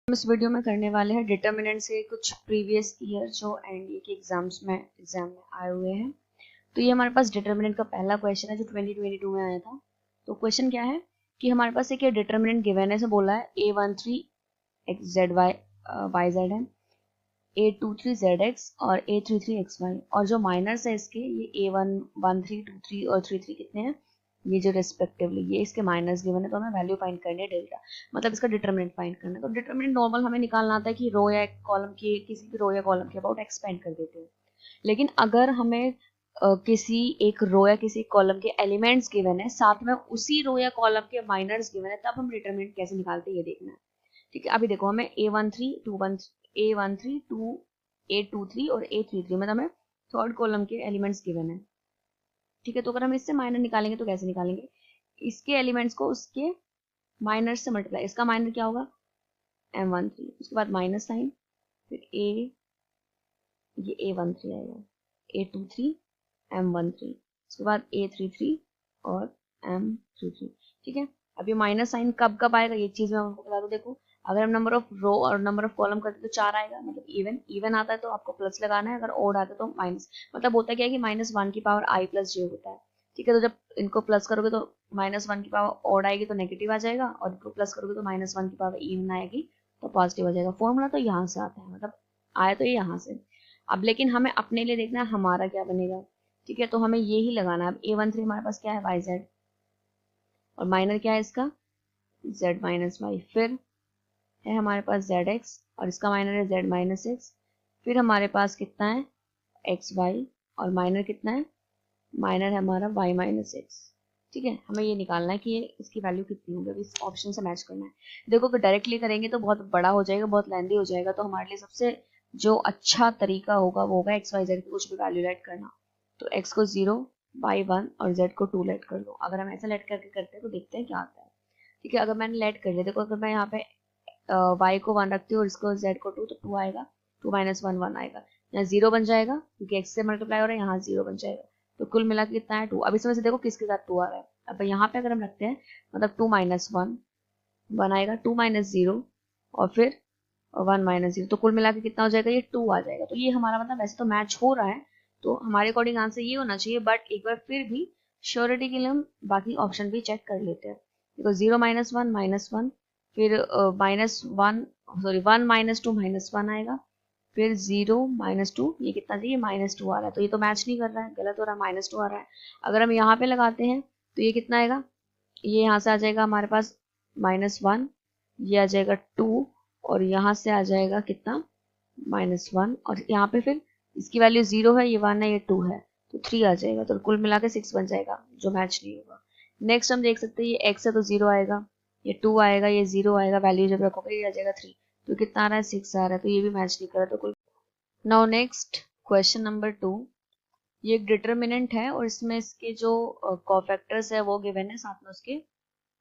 हम इस वीडियो में करने वाले हैं डिटर्मिनेंट से कुछ प्रीवियस ईयर जो एनडीए के एग्जाम में आए हुए हैं। तो ये हमारे पास डिटर्मिनेंट का पहला क्वेश्चन है जो 2022 में आया था। तो क्वेश्चन क्या है कि हमारे पास एक डिटर्मिनेंट गिवन है, से बोला है A13 XZY YZ है, A23 ZX और A33 XY, और जो माइनर्स है इसके ये A1 13 23 और 33 कितने हैं, ये जो रेस्पेक्टिवली ये इसके माइनस गिवन है। तो हमें वैल्यू फाइंड करनी है डेल्टा, मतलब इसका डिटरमिनेंट फाइंड करना है। तो डिटरमिनेंट नॉर्मल हमें निकालना आता है कि रो या कॉलम की, किसी भी रो या कॉलम के अबाउट एक्सपेंड कर देते हैं। लेकिन अगर हमें किसी एक रो या किसी कॉलम के एलिमेंट्स गिवन है, साथ में उसी रो या कॉलम के माइनर्स गिवन है, तब हम डिटरमिनेंट कैसे निकालते हैं ये देखना है। ठीक है, अभी देखो हमें A13 2 A23 और A33 मतलब हमें थर्ड कॉलम के एलिमेंट्स गिवन है। ठीक है, तो अगर हम इससे माइनर निकालेंगे तो कैसे निकालेंगे, इसके एलिमेंट्स को उसके माइनर से मल्टीप्लाई, इसका माइनर क्या होगा M13, उसके बाद माइनस साइन, फिर ये A13 आएगा, A23 M13, उसके बाद A33 और M33। ठीक है, अब ये माइनस साइन कब कब आएगा ये चीज मैं आपको बता दूं। देखो अगर हम नंबर ऑफ रो और नंबर ऑफ कॉलम करते तो 4 आएगा, मतलब इवन आता है तो आपको प्लस लगाना है, अगर ओड आता है तो माइनस। मतलब होता क्या है कि -1 की पावर I प्लस j होता है। ठीक है, तो जब इनको प्लस करोगे तो -1 की पावर ओड आएगी तो नेगेटिव आ जाएगा, और इनको प्लस करोगे तो -1 की पावर इवन आएगी तो पॉजिटिव आ जाएगा। फॉर्मूला तो यहाँ से आता है, मतलब आया तो ये यहाँ से। अब लेकिन हमें अपने लिए देखना है हमारा क्या बनेगा। ठीक है, तो हमें ये ही लगाना है। अब A13 हमारे पास क्या है YZ, और माइनर क्या है इसका Z माइनस वाई, फिर है हमारे पास ZX और इसका माइनर है Z माइनस एक्स, फिर हमारे पास कितना है XY और माइनर कितना है, माइनर है हमारा Y माइनस एक्स। ठीक है, हमें ये निकालना है कि ये इसकी वैल्यू कितनी होगी, इस ऑप्शन से मैच करना है। देखो अगर डायरेक्टली करेंगे तो बहुत बड़ा हो जाएगा, बहुत लेंदी हो जाएगा, तो हमारे लिए सबसे जो अच्छा तरीका होगा वो होगा XYZ की कुछ भी वैल्यू लेट करना। तो X को 0, Y 1 और Z को 2 लेट कर लो। अगर हम ऐसा लेट करके करते हैं तो देखते हैं क्या आता है। ठीक है, अगर मैंने लेट कर लिया, देखो अगर मैं यहाँ पे y को 1 रखती हूँ और इसको z को 2, तो 2 आएगा, 2 माइनस 1 1 आएगा, यहाँ 0 बन जाएगा क्योंकि x से मल्टीप्लाई हो रहा है, यहाँ 0 बन जाएगा। तो कुल मिला के कितना है 2। अब इसमें से देखो किसके साथ 2 आ रहा है। अब यहाँ पे अगर हम रखते हैं मतलब 2 माइनस 1 1 आएगा, 2 माइनस 0 और फिर 1 माइनस 0, तो कुल मिला के कितना हो जाएगा, ये 2 आ जाएगा। तो ये हमारा मतलब वैसे तो मैच हो रहा है, तो हमारे अकॉर्डिंग आंसर ये होना चाहिए, बट एक बार फिर भी श्योरिटी के लिए हम बाकी ऑप्शन भी चेक कर लेते हैं। देखो 0 माइनस 1 माइनस 1, फिर -1 माइनस 2 माइनस 1 आएगा, फिर 0 माइनस 2, ये कितना चाहिए -2 आ रहा है, तो ये तो मैच नहीं कर रहा है, गलत हो रहा है, -2 आ रहा है। अगर हम यहाँ पे लगाते हैं तो ये कितना आएगा, ये यहाँ से आ जाएगा हमारे पास -1, ये आ जाएगा 2, और यहाँ से आ जाएगा कितना -1, और यहाँ पे फिर इसकी वैल्यू 0 है, ये 1 है, ये 2 है, तो 3 आ जाएगा, तो कुल मिला के 6 बन जाएगा, जो मैच नहीं होगा। नेक्स्ट हम देख सकते हैं ये x है तो 0 आएगा, ये 2 आएगा, ये 0 आएगा, वैल्यू जब रखोगे ये आ जाएगा 3, तो कितना आ रहा है 6 आ रहा है, तो ये भी मैच नहीं कर रहा, तो कुल। नाउ नेक्स्ट क्वेश्चन नंबर 2, ये एक डिटरमिनेंट है और इसमें इसके जो कोफैक्टर्स है वो गिवन है, साथ में उसके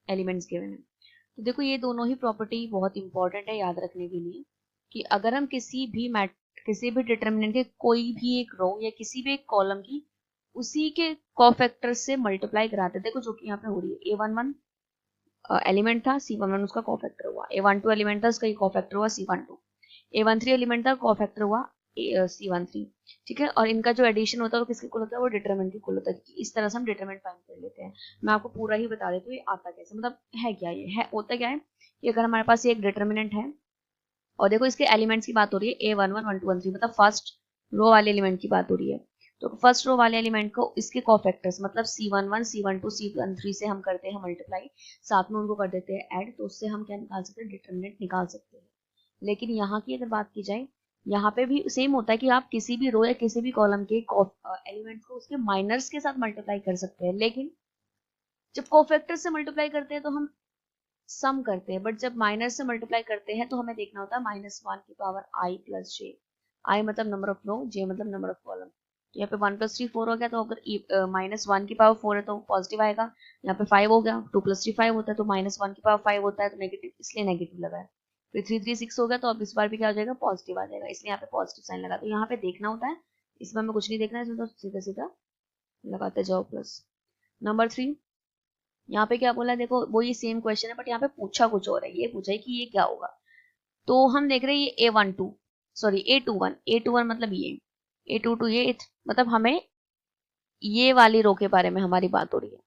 एलिमेंट्स गिवन है। तो देखो ये दोनों ही प्रॉपर्टी बहुत इंपॉर्टेंट है याद रखने के लिए, कि अगर हम किसी भी डिटरमिनेंट के कोई भी एक रो या किसी भी एक कॉलम की उसी के कोफैक्टर से मल्टीप्लाई कराते, देखो जो कि यहाँ पे हो रही है, A11 एलिमेंट था, C11 उसका कोफैक्टर हुआ, A12 एलिमेंट था उसका कोफैक्टर हुआ C12, A13 एलिमेंट था कोफैक्टर हुआ C13। ठीक है, और इनका जो एडिशन होता है वो किसके कुल होता है, वो डिटरमिनेंट के कुल होता है। इस तरह से हम डिटरमिनेंट फाइंड कर लेते हैं। मैं आपको पूरा ही बता देती हूँ ये आता कैसे, मतलब है क्या, ये है होता क्या है कि अगर हमारे पास ये एक डिटरमिनेंट है और देखो इसके एलिमेंट्स की बात हो रही है, A11 1 2 1 3, मतलब फर्स्ट रो वाले एलिमेंट की बात हो रही है, तो फर्स्ट रो वाले एलिमेंट को इसके कोफैक्टर्स मतलब C11 C12 C13 से हम करते हैं मल्टीप्लाई, साथ में उनको कर देते हैं ऐड, तो उससे हम क्या निकाल सकते हैं, डिटरमिनेंट निकाल सकते हैं। लेकिन यहाँ की अगर बात की जाए, यहाँ पे भी सेम होता है कि आप किसी भी रो या किसी भी कॉलम के एलिमेंट को उसके माइनर्स के साथ मल्टीप्लाई कर सकते हैं, लेकिन जब कोफैक्टर से मल्टीप्लाई करते हैं तो हम सम करते हैं, बट जब माइनस से मल्टीप्लाई करते हैं तो हमें देखना होता है -1 की power I plus j। I मतलब नंबर ऑफ रो, j मतलब नंबर ऑफ कॉलम। तो यहाँ पे 1 + 3 4 हो गया, तो अगर -1 की पावर 4 है तो पॉजिटिव आएगा। यहाँ पे 5 हो गया, 2 + 3 5 होता है, तो -1 की पावर 5 होता है तो नेगेटिव, इसलिए नेगेटिव लगा है। फिर 3 3 6 हो गया, तो अब इस बार भी क्या हो जाएगा, पॉजिटिव आ जाएगा, इसलिए यहाँ पे पॉजिटिव साइन लगा। तो यहाँ पे देखना होता है, इसमें हमें कुछ नहीं देखना है, इसमें तो सीधा सीधा लगाते जाओ प्लस। नंबर 3, यहाँ पे क्या बोला है, देखो वो ये सेम क्वेश्चन है, बट यहाँ पे पूछा कुछ और है, ये पूछा है कि ये क्या होगा। तो हम देख रहे हैं ये A12 सॉरी A21 मतलब ये A22 ये मतलब हमें ये वाली रो के बारे में हमारी बात हो रही है,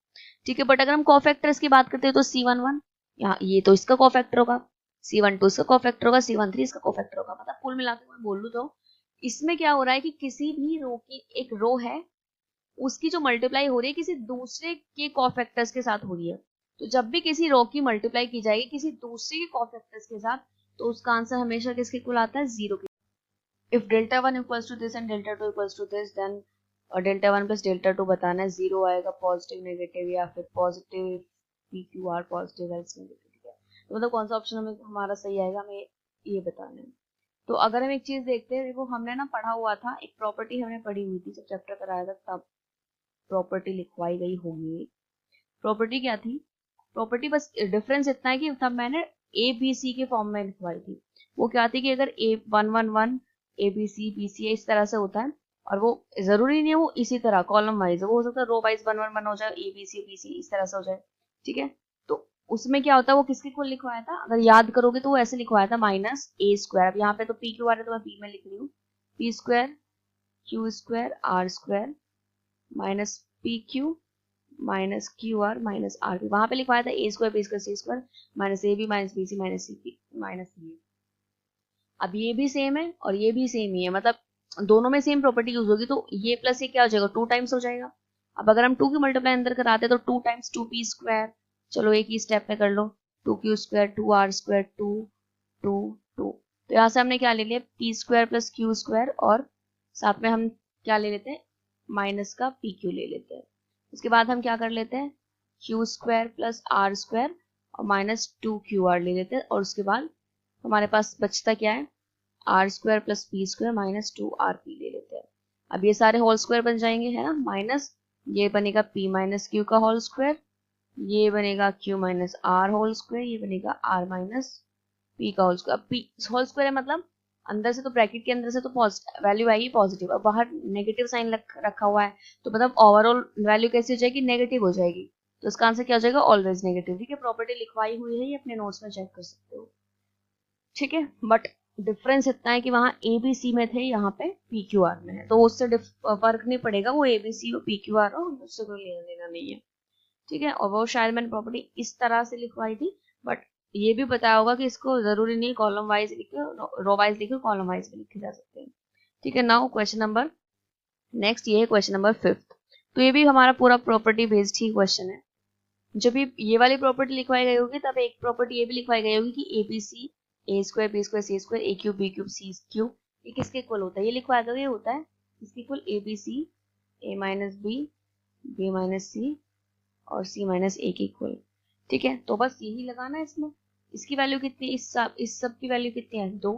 ठीक है। बट अगर हम कोफैक्टर्स की बात करते हैं तो C11 यहाँ ये तो इसका कोफैक्टर होगा, C12 इसका कोफैक्टर होगा, C13 इसका कोफैक्टर होगा। मतलब कुल मिलाकर मैं बोल लूं तो इसमें क्या हो रहा है कि किसी भी रो की एक रो है उसकी जो मल्टीप्लाई हो रही है किसी दूसरे के कोफैक्टर्स के साथ हो रही है। तो जब भी किसी रो की मल्टीप्लाई की जाएगी किसी दूसरे के कोफैक्टर्स के साथ तो उसका आंसर हमेशा किसके इक्वल आता है, 0 के। If delta 1 equals to this and delta 2 equals to this then और डेल्टा 1 प्लस डेल्टा 2 बताना है, 0 आएगा, पॉजिटिव नेगेटिव या फिर positive P Q R positive else negative, ठीक है। तो मतलब कौन सा ऑप्शन हमें हमारा सही आएगा हमें ये बताना है। तो अगर हम एक चीज देखते हैं, देखो हमने ना पढ़ा हुआ था, एक प्रॉपर्टी हमने पढ़ी हुई थी जब चैप्टर कराया था, तब प्रॉपर्टी लिखवाई गई होगी। प्रॉपर्टी क्या थी, प्रॉपर्टी बस डिफरेंस इतना है कि तब मैंने ए बी सी के फॉर्म में लिखवाई थी। वो क्या थी कि अगर A111 ABC BC इस तरह से होता है और वो जरूरी नहीं है वो इसी तरह कॉलम वाइज, वो हो सकता है रो वाइज 111 हो जाए, ABC BC इस तरह से हो जाए, ठीक है। तो उसमें क्या होता है वो किसके कुल लिखवाया था, अगर याद करोगे तो वो ऐसे लिखवाया था -A²। अब यहाँ पे तो P क्यू आर है तो मैं P में लिख रही हूँ, P² Q² R² minus PQ minus QR minus RP। वहां पे लिखवाया था A² B² C² minus AB minus BC minus CP minus ये। अब ये भी सेम है और ये भी सेम ही है, मतलब दोनों में सेम प्रॉपर्टी यूज होगी, तो ये प्लस ये क्या हो जाएगा 2 टाइम्स हो जाएगा। अब अगर हम 2 की मल्टीप्लाई अंदर कराते तो 2 टाइम्स 2P², चलो एक ही स्टेप में कर लो, 2Q² 2R² 2 2 2। तो यहाँ से हमने क्या ले लिया P² प्लस Q² और साथ में हम क्या ले लेते हैं माइनस का PQ ले लेते हैं। उसके बाद हम क्या कर लेते हैं Q² प्लस R² और माइनस 2QR ले लेते हैं और उसके बाद हमारे पास बचता क्या है R² plus P² minus 2RP ले लेते हैं। अब ये सारे होल स्क्वायर बन जाएंगे है ना, माइनस ये बनेगा P माइनस Q का होल स्क्वायर, ये बनेगा Q minus R whole square, ये बनेगा R माइनस P का होल स्क्वायर। अब P होल स्क्वायर है मतलब अंदर से तो ब्रैकेट के अंदर से तो वैल्यू आएगी पॉजिटिव, अब बाहर नेगेटिव साइन रखा हुआ है तो मतलब ओवरऑल वैल्यू कैसी हो जाएगी, नेगेटिव हो जाएगी। तो इसका आंसर क्या हो जाएगा ऑलवेज नेगेटिव, ठीक है। प्रॉपर्टी लिखवाई हुई है ये अपने नोट्स में चेक कर सकते हो, ठीक है। बट डिफरेंस इतना है कि वहां ABC में थे, यहाँ पे PQR में है, तो उससे फर्क नहीं पड़ेगा, वो ABC और PQR हो, उससे कोई लेना देना नहीं है, ठीक है। और वो शायद मैंने प्रॉपर्टी इस तरह से लिखवाई थी, बट ये भी बताया होगा कि इसको जरूरी नहीं कॉलम वाइज लिखे, रो वाइज लिखे, कॉलम वाइज भी लिखे जा सकते हैं, ठीक है। नाउ क्वेश्चन नंबर नेक्स्ट ये है क्वेश्चन नंबर 5। तो ये भी हमारा पूरा प्रॉपर्टी बेस्ड ही क्वेश्चन है। जब ये वाली प्रॉपर्टी लिखवाई गई होगी तब एक प्रॉपर्टी ये भी लिखवाई गई होगी कि ABC A² B² C² A³ B³ C³ ये किसके इक्वल होता है, ये लिखवाया गया, ये होता है इसके equal ABC A minus B B minus C और C माइनस A के इक्वल, ठीक है। तो बस यही लगाना है इसमें। इसकी वैल्यू कितनी है, इस सब की वैल्यू कितनी है 2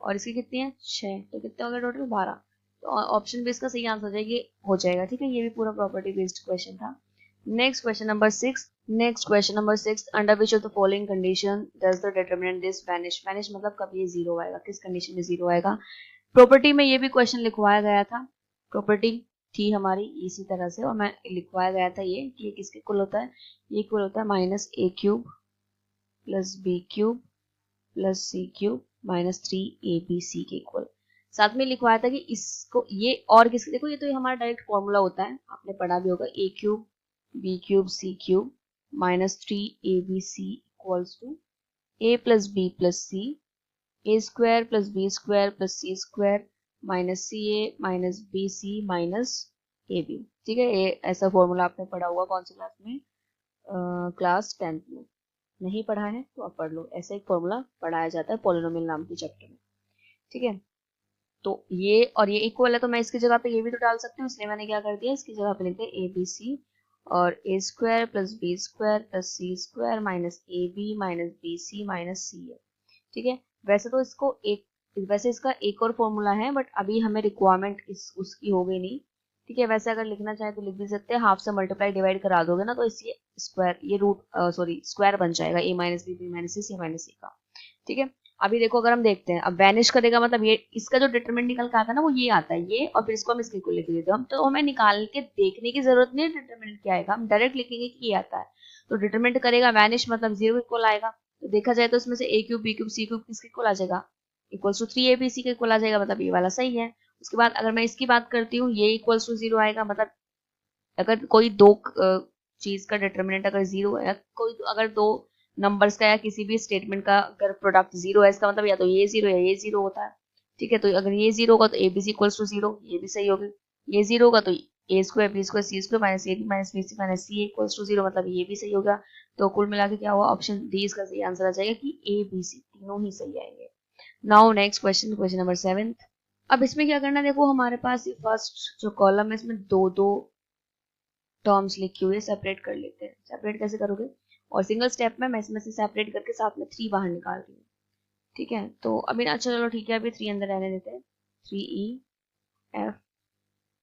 और इसकी कितनी है 6, तो कितने हो गए टोटल 12। तो ऑप्शन बेस का सही आंसर हो जाएगा, ठीक है। ये भी पूरा प्रॉपर्टी बेस्ड क्वेश्चन था। Next question number 6 under which of the following condition does the determinant this vanish. Vanish मतलब कब ये 0 आएगा, किस कंडीशन में 0 आएगा। प्रॉपर्टी में ये भी क्वेश्चन लिखवाया गया था, प्रॉपर्टी थी हमारी इसी तरह से और मैं लिखवाया गया था ये कि ये किसके इक्वल होता है, ये इक्वल होता है -A³ plus B³ plus C³ minus 3ABC के इक्वल। साथ में लिखवाया था कि इसको ये और किसके, देखो ये तो ये हमारा डायरेक्ट फॉर्मूला होता है, आपने पढ़ा भी होगा, A³ B³ C³ minus 3ABC equals to A plus B plus C A² plus B² plus C² minus CA minus BC minus AB, ठीक है। ये ऐसा फॉर्मूला आपने पढ़ा होगा कौन सी क्लास में, क्लास 10th में। नहीं पढ़ा है तो आप पढ़ लो, ऐसा एक फॉर्मूला पढ़ाया जाता है पॉलिनोमियल नाम के चैप्टर में, ठीक है। तो ये और ये इक्वल है तो मैं इसकी जगह पे ये भी तो डाल सकती हूँ, इसलिए मैंने क्या कर दिया इसकी जगह पे लिखते हैं ABC और A² plus B² plus C² minus AB minus BC minus CA, ठीक है। वैसे इसका एक और फॉर्मूला है बट अभी हमें रिक्वायरमेंट उसकी हो गई नहीं, ठीक है। वैसे अगर लिखना चाहे तो लिख भी सकते हैं, हाफ से मल्टीप्लाई डिवाइड करा दोगे ना तो इसी स्क्वायर ये स्क्वायर बन जाएगा A minus B B minus C C minus A का, ठीक है। अभी देखो अगर हम देखते हैं, अब वैनिश करेगा मतलब ये इसका जो डिटरमिनेंट निकल के आता है ना वो ये आता है ये, और फिर इसको हम इसके इक्वल लिख देते हैं। तो हमें निकाल के देखने की जरूरत नहीं है डिटरमिनेंट क्या आएगा, हम डायरेक्ट लिखेंगे कि ये आता है। तो डिटरमिनेंट करेगा वैनिश मतलब 0 इक्वल आएगा, तो देखा जाए तो इसमें से a cube, b cube, c cube किसके इक्वल आ जाएगा, इक्वल्स टू 3abc के इक्वल आ जाएगा, मतलब ये वाला सही है। उसके बाद अगर मैं इसकी बात करती हूँ, ये इक्वल्स टू 0 आएगा, मतलब अगर कोई दो चीज का डिटर्मिनेंट अगर 0 है, कोई अगर दो नंबर्स का या किसी भी स्टेटमेंट का अगर प्रोडक्ट 0 है, इसका मतलब या तो ये 0 या ये 0 होता है। ठीक है, तो अगर ये 0 होगा तो abc इक्वल्स टू 0, ये भी सही होगी। ये 0 होगा तो a square b square c square minus ab minus bc minus c equals to 0, मतलब ये भी सही होगा। तो कुल मिला के क्या हुआ, ऑप्शन डी इसका सही आंसर आ जाएगा कि a b c तीनों ही सही आएंगे। Now next question, question number 7। अब इसमें क्या करना है, देखो हमारे पास ये फर्स्ट जो कॉलम है इसमें दो दो टर्म्स लिखी हुई है, सेपरेट कर लेते हैं। सेपरेट कैसे करोगे, और सिंगल स्टेप में मैं इसमें से सेपरेट करके साथ में 3 बाहर निकाल रही हूँ। ठीक है, तो अभी अच्छा चलो ठीक है, अभी 3 अंदर रहने देते हैं। 3e f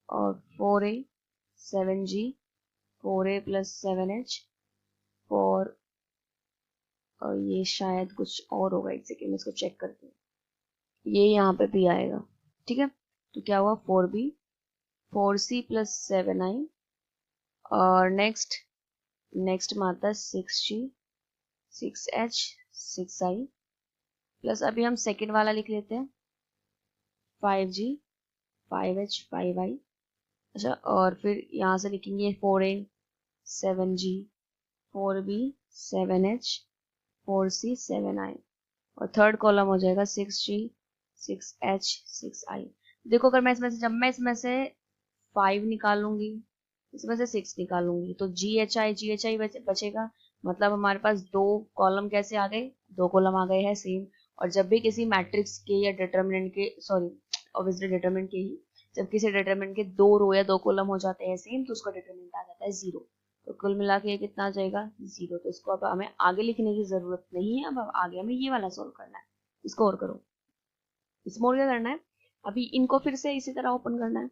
और 4a 7g 4a plus 7h 4, और ये शायद कुछ और होगा, एक सेकेंड में इसको चेक करते हैं। ये यहाँ पे भी आएगा। ठीक है, तो क्या हुआ 4b 4c प्लस 7i, और नेक्स्ट में आता है 6g 6h 6i प्लस अभी हम सेकेंड वाला लिख लेते हैं 5g 5h 5i। अच्छा, और फिर यहाँ से लिखेंगे 4a 7g 4b 7h 4c 7i, और थर्ड कॉलम हो जाएगा 6g 6h 6i। देखो अगर मैं इसमें से, जब मैं इसमें से 5 निकालूंगी, इसमें से 6 निकालूंगी, तो GHI बचेगा, मतलब हमारे पास दो कॉलम कैसे आ गए, दो कॉलम आ गए हैं सेम। और जब भी किसी मैट्रिक्स के या डिटरमिनेंट के, सॉरी ऑब्वियसली डिटरमिनेंट के ही, जब किसी डिटरमिनेंट के दो रो या दो कॉलम हो जाते हैं सेम, तो उसका डिटरमिनेंट आ जाता है 0। तो कुल मिला के कितना आ जाएगा 0। तो इसको अब हमें आगे लिखने की जरूरत नहीं है, अब आगे हमें ये वाला सोल्व करना है। इसको और करो, इसमें और क्या करना है, अभी इनको फिर से इसी तरह ओपन करना है।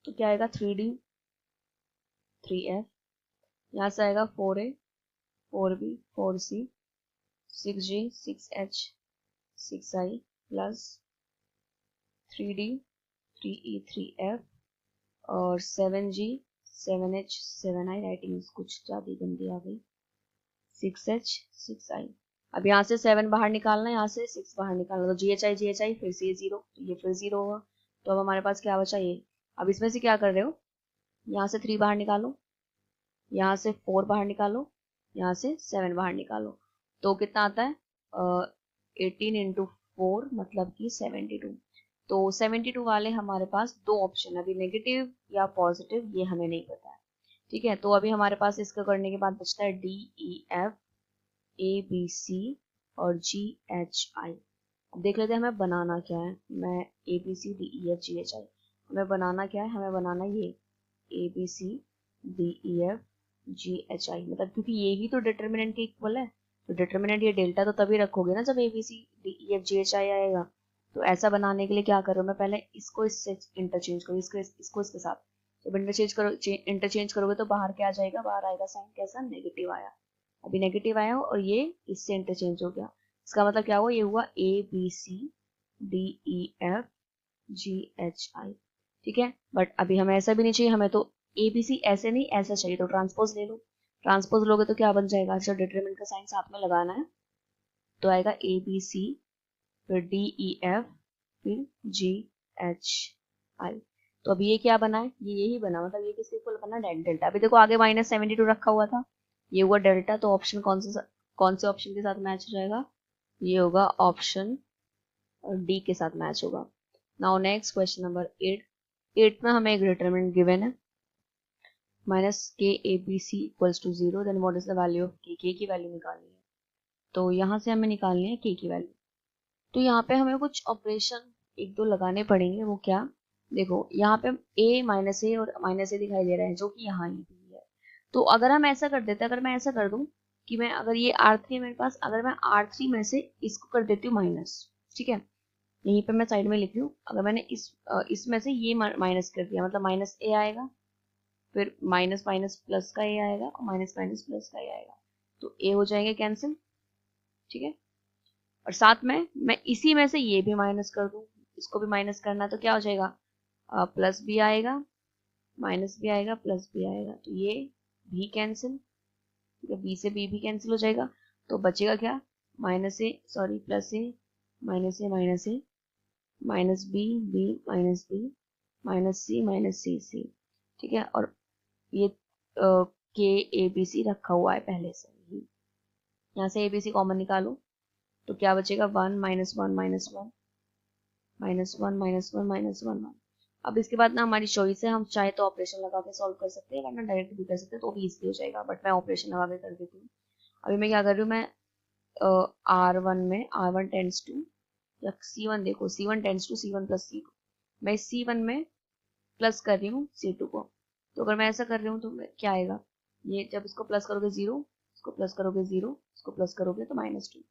तो क्या आएगा 3d 3f, यहाँ से आएगा 4a 4b 4c 6g 6h 6i plus 3d 3e 3f और 7g 7h 7i, राइटिंग कुछ ज्यादा गंदी आ गई, 6h 6i। अब यहाँ से 7 बाहर निकालना है, यहाँ से 6 बाहर निकालना, तो GHI फिर से 0, तो ये फिर 0 होगा। तो अब हमारे पास क्या बचा ये। अब इसमें से क्या कर रहे हो, यहाँ से 3 बाहर निकालो, यहाँ से 4 बाहर निकालो, यहाँ से 7 बाहर निकालो, तो कितना आता है 18 इंटू 4 मतलब कि 72। तो 72 वाले हमारे पास दो ऑप्शन, अभी नेगेटिव या पॉजिटिव ये हमें नहीं पता है। ठीक है, तो अभी हमारे पास इसका करने के बाद बचता है DEF ABC और GHI। अब देख लेते हैं हमें बनाना क्या है। मैं ABC DEF GHI, हमें बनाना क्या है, हमें बनाना ये ABC DEF GHI, मतलब क्योंकि ये ही तो डिटर्मिनेंट के इक्वल है, तो डिटर्मिनेंट ये डेल्टा तो तभी रखोगे ना जब ABC DEF GHI आएगा। तो ऐसा बनाने के लिए क्या करो, मैं पहले इसको इससे इंटरचेंज करो, इसको इसके साथ, जब इंटरचेंज करोगे तो बाहर क्या आ जाएगा, बाहर आएगा साइन कैसा, नेगेटिव आया। अभी नेगेटिव आया और ये इससे इंटरचेंज हो गया, इसका मतलब क्या हुआ, ये हुआ ABC DEF GHI। ठीक है, बट अभी हमें ऐसा भी नहीं चाहिए, हमें तो ABC ऐसे नहीं ऐसा चाहिए, तो ट्रांसपोज ले लो। ट्रांसपोज लोगे तो क्या बन जाएगा, जब डिटरमिनेंट का साइन साथ में लगाना है तो आएगा ABC फिर DEF फिर GHI। तो अभी ये क्या बना है, ये यही बना, मतलब ये किसके इक्वल बना, डेल्टा। अभी देखो आगे -72 रखा हुआ था, ये हुआ डेल्टा, तो ऑप्शन कौन से ऑप्शन के साथ मैच हो जाएगा, ये होगा ऑप्शन डी के साथ मैच होगा। नाउ नेक्स्ट क्वेश्चन नंबर 8 में हमें एक डिटरमिनेंट गिवन है -KABC equals to 0, then what is the value of k की वैल्यू निकालनी है। तो यहाँ से हमें निकालनी है k की वैल्यू। तो यहाँ पे हमें कुछ ऑपरेशन एक दो लगाने पड़ेंगे, वो क्या, देखो यहाँ पे a माइनस ए और माइनस ए दिखाई दे रहा है जो कि यहाँ ही भी है। तो अगर हम ऐसा कर देते हैं, अगर मैं ऐसा कर दूं कि मैं, अगर ये R3 है मेरे पास, अगर मैं R3 में से इसको कर देती हूँ माइनस, ठीक है, यहीं पे मैं साइड में लिख रही हूँ, अगर मैंने इसमें से ये माइनस कर दिया, मतलब माइनस ए आएगा, फिर माइनस माइनस प्लस का ए आएगा और माइनस माइनस प्लस का ए आएगा, तो ए हो जाएंगे कैंसिल। ठीक है, और साथ में मैं इसी में से ये भी माइनस कर दूं, इसको भी माइनस करना, तो क्या हो जाएगा, प्लस भी आएगा माइनस भी आएगा प्लस भी आएगा, तो ये भी कैंसिल, बी से बी भी कैंसिल हो जाएगा, तो बचेगा क्या minus a sorry plus a minus a minus a minus b b minus b minus c c, ठीक है। और ये के ए बी सी रखा हुआ है पहले से ही, यहाँ से ए बी सी कॉमन निकालो तो क्या बचेगा 1 minus one minus one minus one minus one minus one one. अब इसके बाद ना हमारी चॉइस है, हम चाहे तो ऑपरेशन लगा के सॉल्व कर सकते हैं वरना डायरेक्ट भी कर सकते हैं तो भी इजीली हो जाएगा, बट मैं ऑपरेशन लगा के कर देती हूँ। अभी मैं क्या कर रही हूँ, मैं R1 में R1 टेंड्स टू या C1 देखो C1 tends to C1 plus C2, मैं C1 में प्लस कर रही हूँ C2 को। तो अगर मैं ऐसा कर रही हूँ तो क्या आएगा, ये जब इसको प्लस करोगे 0, इसको प्लस करोगे 0, इसको प्लस करोगे तो -2।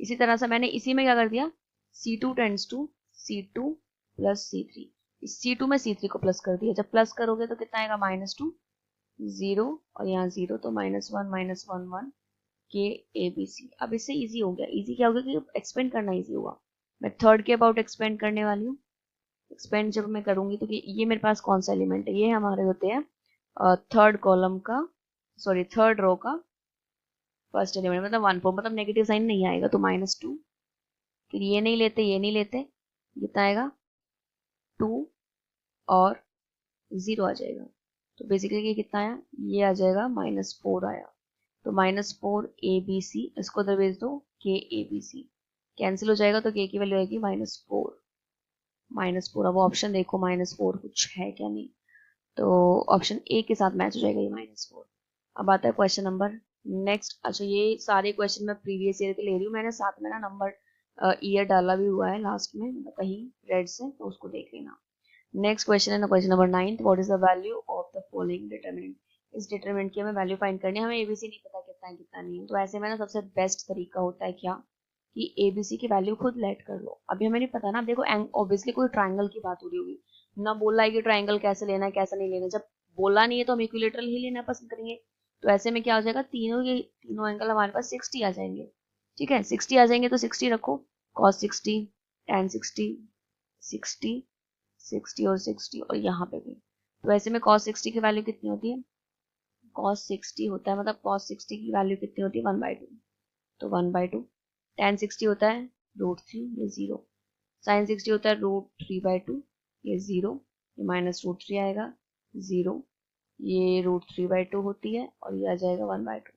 इसी तरह से मैंने इसी में क्या कर दिया, C2 tends to C2 plus C3, इस C2 में C3 को प्लस कर दिया। जब प्लस करोगे तो कितना आएगा -2 0 और यहाँ 0 तो -1 1 के ए बी सी। अब इससे इजी हो गया। इजी क्या हो गया कि एक्सपेंड करना इजी होगा। मैं थर्ड के अबाउट एक्सपेंड करने वाली हूँ। एक्सपेंड जब मैं करूंगी तो ये मेरे पास कौन सा एलिमेंट है, ये हमारे होते हैं थर्ड कॉलम का सॉरी थर्ड रो का फर्स्ट एलिमेंट, मतलब 1 4, मतलब नेगेटिव साइन नहीं आएगा तो -2। फिर ये नहीं लेते ये नहीं लेते, कितना आएगा 2 और 0 आ जाएगा। तो बेसिकली ये कितना आया, ये आ जाएगा -4 आया। तो -4 ए बी सी, इसको उधर भेज दो के ए बी सी, कैंसिल हो जाएगा तो के की वैल्यू आएगी -4। अब ऑप्शन देखो -4 कुछ है क्या नहीं, तो ऑप्शन ए के साथ मैच हो जाएगा ये -4। अब आता है क्वेश्चन नंबर नेक्स्ट। अच्छा ये सारे क्वेश्चन मैं प्रीवियस ईयर के ले रही हूँ, मैंने साथ में ना नंबर ईयर डाला भी हुआ है लास्ट में, मतलब कहीं रेड से, तो उसको देख लेना। नेक्स्ट क्वेश्चन है ना question number 9, what is the value of the following determinant. इस डिटरमिनेंट की हमें वैल्यू फाइंड करनी है, हमें एबीसी नहीं पता कितना है कितना नहीं है। तो ऐसे में ना सबसे बेस्ट तरीका होता है क्या कि एबीसी की वैल्यू खुद लेट कर लो। अभी हमें नहीं पता ना, देखो ऑब्वियसली कोई ट्राइंगल की बात हो रही होगी ना, बोला है कि ट्राइंगल कैसे लेना है कैसे नहीं लेना, जब बोला नहीं है तो हम इक्विलेटरल ही लेना पसंद करेंगे। तो ऐसे में क्या हो जाएगा, तीनों एंगल हमारे पास 60 आ जाएंगे, ठीक है 60 आ जाएंगे तो 60 रखो, cos 60 tan 60 60 60 और 60 और यहाँ पे भी। तो ऐसे में cos 60 की वैल्यू कितनी होती है, cos 60 होता है, मतलब cos 60 की वैल्यू कितनी होती है 1/2, तो 1/2। tan 60 होता है √3, ये 0। sin 60 होता है √3/2, ये 0, ये -√3 आएगा 0, ये √3/2 होती है और ये आ जाएगा 1/2,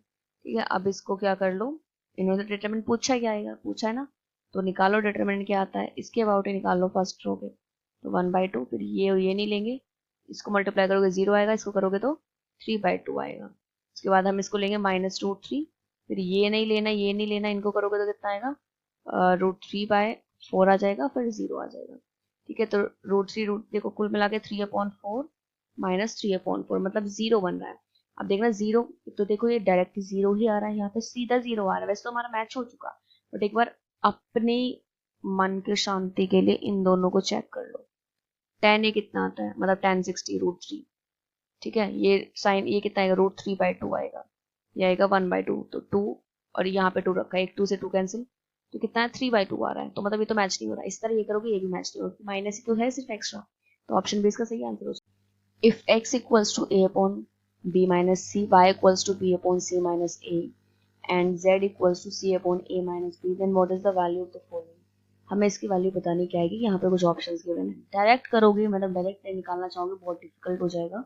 ठीक है। अब इसको क्या कर लो, इन्होंने डिटरमिनेंट पूछा क्या आएगा, पूछा है ना, तो निकालो डिटरमिनेंट क्या आता है, इसके अबाउट ही निकाल लो फर्स्ट रो के। तो 1/2, फिर ये नहीं लेंगे, इसको मल्टीप्लाई करोगे 0 आएगा, इसको करोगे तो 3/2 आएगा। उसके बाद हम इसको लेंगे -√3, फिर ये नहीं लेना ये नहीं लेना, इनको करोगे तो कितना आएगा √3/4 आ जाएगा, फिर 0 आ जाएगा, ठीक है। तो √3 देखो कुल मिला के 3/4 -3/4 मतलब 0 बन रहा है। अब देखना 0, तो देखो ये डायरेक्ट 0 ही आ रहा है, यहाँ पे सीधा 0 आ रहा है। वैसे तो हमारा मैच हो चुका, बट एक बार अपने मन की शांति के लिए इन दोनों को चेक कर लो। tan ये कितना आता है, मतलब tan 60 √3, ठीक है। ये साइन ये कितना आएगा √3/2 आएगा, ये आएगा 1/2, तो 2 और यहाँ पे 2 रखा है, एक 2 से 2 कैंसिल, तो कितना है 3/2 आ रहा है। तो मतलब ये तो मैच नहीं हो रहा, इस तरह ये करोगे ये भी मैच नहीं होगा, माइनस ही तो है सिर्फ एक्स्ट्रा। तो ऑप्शन बी इसका सही आंसर हो जाएगा। If x equals to a upon b minus c, y equals to b upon c minus a, and z equals to c upon a minus b, then what is the value of the following? हमें इसकी value बतानी क्या आएगी, यहाँ पे कुछ options given है। Direct करोगे, मतलब डायरेक्ट निकालना चाहोगे बहुत डिफिकल्ट हो जाएगा,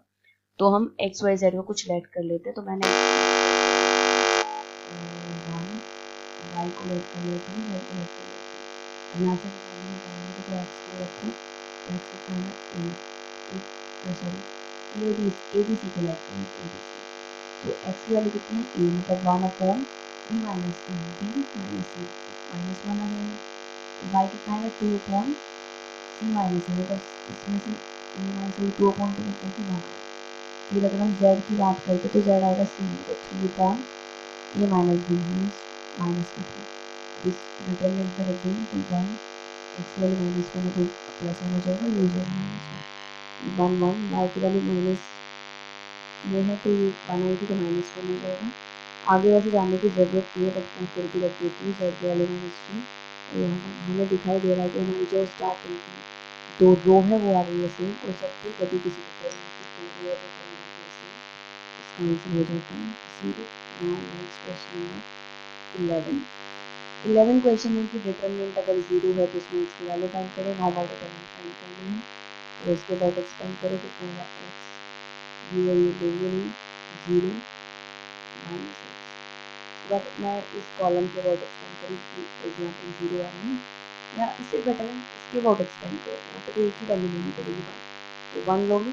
तो हम x y z को कुछ लेट कर लेते हैं। तो मैंने y को लेट कर लेती हूँ, z को लेट कर लेती हूँ। यहाँ से वैल्यू निकालेंगे तो x को रखो, x कितना है सॉरी ए बी सी को लेट करेंगे ए बी सी, तो x की वैल्यू कितनी है a, मतलब 1/b minus c, b minus c -1 आ जाएगा। y कितना आएगा 2/c माइनस a, मतलब इसमें से a माइनस a 2/2 मतलब कि 1। फिर अगर हम z की बात करते तो z आएगा c, तो 3/a माइनस b मीन्स -2। इस डिटरमिनेंट पर रख देंगे तो 1 x वाली -1 है तो +1 हो जाएगा, ये हो जाएगा -1 1 y की वैल्यू माइनस ये है तो ये 1 आएगी तो -1 हो जाएगा। आगे वैसे जानने की जरूरत नहीं है, बट मैं फिर भी रख देती हूँ z की वैल्यू -2। और यहाँ पर हमें दिखाई दे रहा है कि हमारी जो स्टार्टिंग की दो रो है वो आ रही है सेम, और सबसे कभी किसी को इसका आंसर हो जाता है 0। Next question number 11। 11 क्वेश्चन है कि डिटरमिनेंट अगर 0 है तो उसमें इसकी वैल्यू फाइंड करें, नॉर्मल डिटरमिनेंट फाइंड करनी है और उसके बाद एक्सपेंड करें तो पूरा एक्स ये लेंगे नहीं 0 माइनस एक्स। जब मैं इस कॉलम के बाद एक्सपेंड करूँ कि यहाँ पे 0 आ रहा है या इससे बेटर है इसके बाद एक्सपेंड करो, यहाँ पे तो एक ही वैल्यू लेनी पड़ेगी तो 1 लोगे,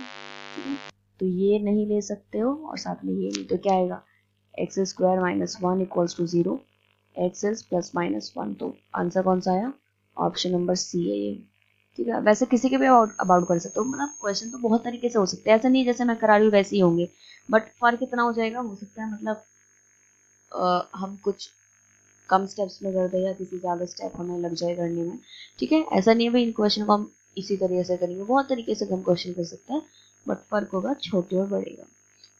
ठीक है। तो ये नहीं ले सकते हो और साथ में ये नहीं, तो क्या आएगा X square minus 1 equals to 0, X is plus minus 1। तो आंसर कौन सा आया, ऑप्शन नंबर सी है ये, ठीक है। वैसे किसी के भी अबाउट कर सकते हो, मतलब क्वेश्चन तो बहुत तरीके से हो सकते हैं, ऐसा नहीं जैसे मैं करा रही हूँ वैसे ही होंगे, बट फर्क कितना हो जाएगा, हो सकता है मतलब हम कुछ कम स्टेप्स में कर दे या किसी ज़्यादा स्टेप हमें लग जाए करने में, ठीक है। ऐसा नहीं है भाई इन क्वेश्चन को हम इसी तरीके से करेंगे, बहुत तरीके से हम क्वेश्चन कर सकते हैं, बट फर्क होगा छोटे और बड़े का।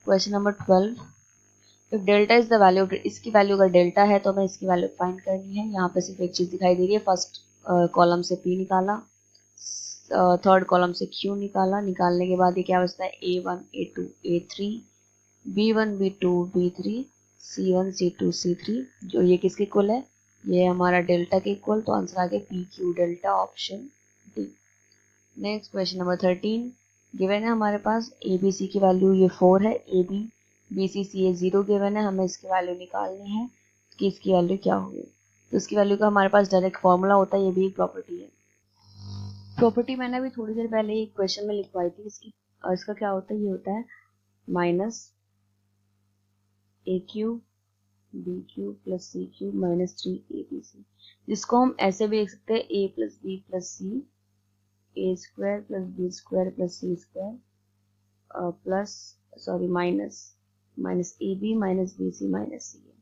Question number 12, if delta is the value, इसकी वैल्यू अगर डेल्टा है तो हमें इसकी वैल्यू फाइंड करनी है। यहाँ पे सिर्फ एक चीज़ दिखाई दे रही है, फर्स्ट कॉलम से P निकाला, थर्ड कॉलम से Q निकाला, निकालने के बाद ये क्या बचता है A1 A2 A3 B1 B2 B3 C1 C2 C3, जो ये किसके इक्वल है, ये हमारा डेल्टा के इक्वल, तो आंसर आ गया PQ delta, option D. Next question number 13, given है हमारे पास ABC की वैल्यू ये 4 है, AB BC CA 0 गिवन है, हमें इसकी वैल्यू निकालनी है कि इसकी वैल्यू क्या होगी। तो इसकी वैल्यू का हमारे पास डायरेक्ट फॉर्मूला होता है, ये भी एक प्रॉपर्टी है। प्रॉपर्टी मैंने अभी थोड़ी देर पहले एक क्वेश्चन में लिखवाई थी, इसका क्या होता है, ये होता है minus AQ BQ plus CQ minus 3ABC, जिसको हम ऐसे भी लिख सकते हैं A plus B plus C A square plus B square plus C square plus minus AB minus BC minus C है,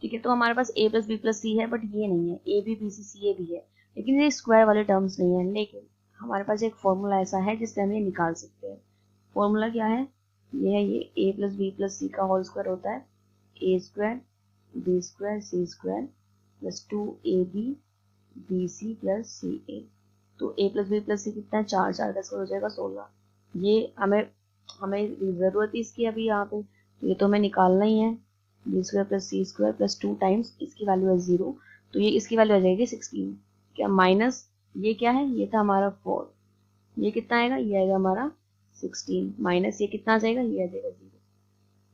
ठीक है। तो हमारे पास A plus B plus C है, बट ये नहीं है, AB BC CA भी है, लेकिन ये स्क्वायर वाले टर्म्स नहीं है। लेकिन हमारे पास एक फॉर्मूला ऐसा है जिससे हम ये निकाल सकते हैं। फॉर्मूला क्या है, ये है, ये A plus B plus C का होल स्क्वायर होता है A square B square C square plus 2AB BC plus CA। तो A plus B plus C कितना है, 4 4 10 हो जाएगा 16। ये हमें ज़रूरत है इसकी अभी यहाँ पे, तो ये तो हमें निकालना ही है, B square plus C square plus 2 times इसकी वैल्यू है 0, तो ये इसकी वैल्यू आ जाएगी 16, क्या माइनस ये क्या है, ये था हमारा 4, ये कितना आएगा, ये आएगा हमारा 16, माइनस ये कितना आ जाएगा, ये आ जाएगा 0,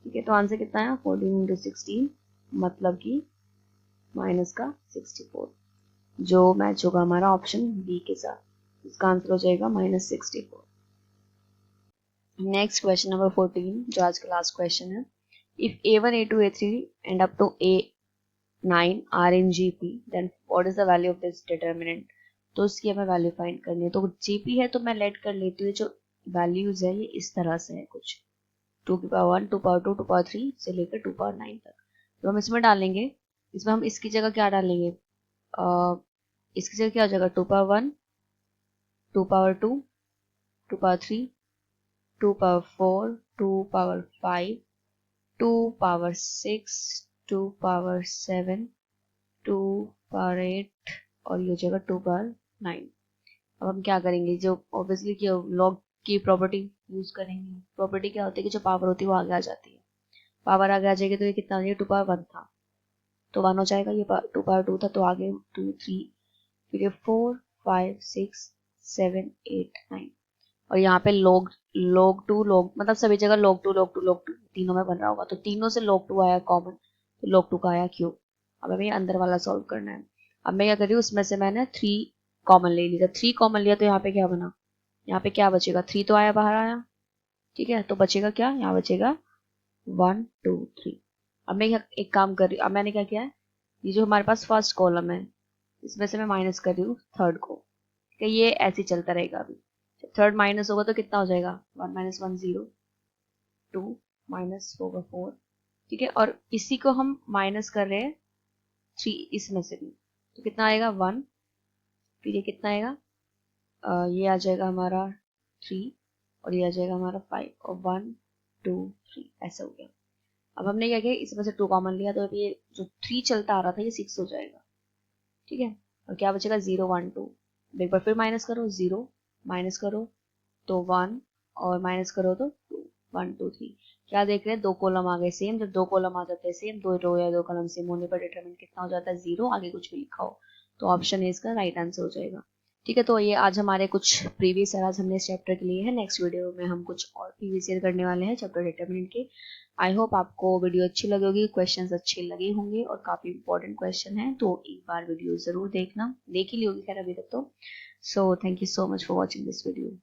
ठीक है। तो आंसर कितना आया 14 इंटू 16, मतलब कि माइनस का 64, जो मैच होगा हमारा ऑप्शन बी के साथ, इसका आंसर हो जाएगा माइनस 64। नेक्स्ट क्वेश्चन नंबर 14, जो आज का लास्ट क्वेश्चन है, if A1 A2 A3 and up to A9 are in GP, then what is the value of this determinant. तो इसकी हमें वैल्यू फाइंड करनी है। तो GP है तो मैं लेट कर लेती हूँ, जो वैल्यूज है ये इस तरह से है कुछ 2 की पावर 1 2 पावर 2 2 पावर 3 से लेकर 2 पावर 9 तक। तो हम इसमें डालेंगे, इसमें हम इसकी जगह क्या डालेंगे, इसकी जगह क्या हो जाएगा 2 power 1 2 power 2 2 power 3 2 power 4 2 power 5 2 power 6 2 power 7 2 power 8 और ये हो जाएगा 2 पावर 9। अब हम क्या करेंगे, जो ऑब्वियसली लॉग की प्रॉपर्टी यूज करेंगे। प्रॉपर्टी क्या होती है कि जो पावर होती है वो आगे आ जाती है, पावर आगे आ जाएगी तो ये कितना हो जाएगा 2 पावर 1 था तो 1 हो जाएगा, ये 2 पावर 2 था तो आगे 2 3 फिर ये 4 5 6 7 8 9 और यहाँ पे log 2 log मतलब सभी जगह log 2 तीनों में बन रहा होगा, तो तीनों से log 2 आया कॉमन, तो log 2 का आया क्यूब। अब हमें अंदर वाला सॉल्व करना है। अब मैं क्या कर रही हूँ, उसमें से मैंने 3 कॉमन ले लिया, 3 कॉमन लिया तो यहाँ पे क्या बना, यहाँ पे क्या बचेगा, 3 तो आया बाहर आया, ठीक है। तो बचेगा क्या, यहाँ बचेगा 1 2 3। अब मैं एक काम कर रही हूँ, अब मैंने क्या किया है, ये जो हमारे पास फर्स्ट कॉलम है इसमें से मैं माइनस कर रही हूँ थर्ड को, ठीक है। ये ऐसे ही चलता रहेगा, अभी थर्ड माइनस होगा तो कितना हो जाएगा 1 माइनस 1 0 2 माइनस होगा 4, ठीक है। और इसी को हम माइनस कर रहे हैं 3 इसमें से भी, तो कितना आएगा 1, फिर ये कितना आएगा ये आ जाएगा हमारा 3 और ये आ जाएगा हमारा 5 और 1 2 3 ऐसा हो गया। अब हमने क्या किया, इसमें से 2 कॉमन लिया तो अभी ये जो 3 चलता आ रहा था ये 6 हो जाएगा, ठीक है। और क्या बचेगा 0 1 2, एक बार फिर माइनस करो 0 माइनस करो तो 1 और माइनस करो तो 2 1 2 3, क्या देख रहे हैं, 2 कॉलम आ गए सेम, जब 2 कॉलम आ जाते हैं सेम, 2 रो या 2 कॉलम सेम होने पर डिटरमिनेंट कितना हो जाता है, 0, आगे कुछ भी लिखा हो, तो ऑप्शन ए इसका राइट आंसर हो जाएगा। ठीक है, तो ये आज हमारे कुछ प्रीवियस ईयर आज हमने इस चैप्टर के लिए है। नेक्स्ट वीडियो में हम कुछ और प्रीवियस ईयर करने वाले हैं चैप्टर डिटरमिनेंट के। आई होप आपको वीडियो अच्छी लगी होगी, क्वेश्चंस अच्छे लगे होंगे और काफी इंपॉर्टेंट क्वेश्चन है, तो एक बार वीडियो जरूर देखना, देख ही ली होगी खैर अभी तक तो। So thank you so much for watching this video.